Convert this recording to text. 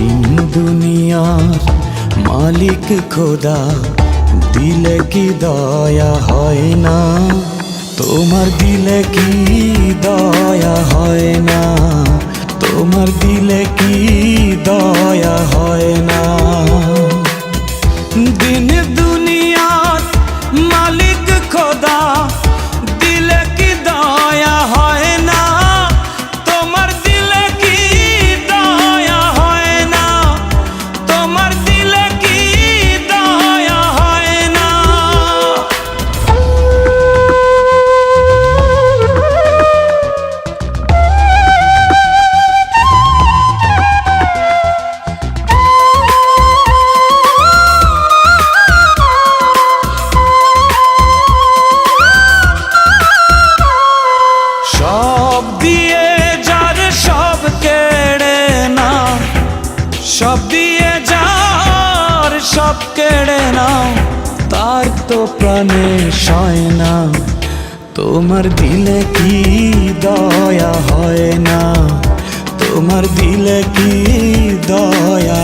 তিন দুনিয়ার মালিক খোদা, দিলে কি দয়া হয় না? তোমার দিলে কি দয়া হয় না? তোমার দিলে কি দয়া হয় না? দিন দুনিয়ার মালিক খোদা, দিলে কি দয়া হয় না? তোমার দিলে কি দয়া হয় না? তোমার দিলে কি দয়া হয় না? সব দিয়ে যার সব কেড়ে নাও, সব দিয়ে যার সব কেড়ে নাও, তার তো প্রাণে সয় না। তোমার দিলে কি দয়া হয় না? তোমার দিলে কি দয়া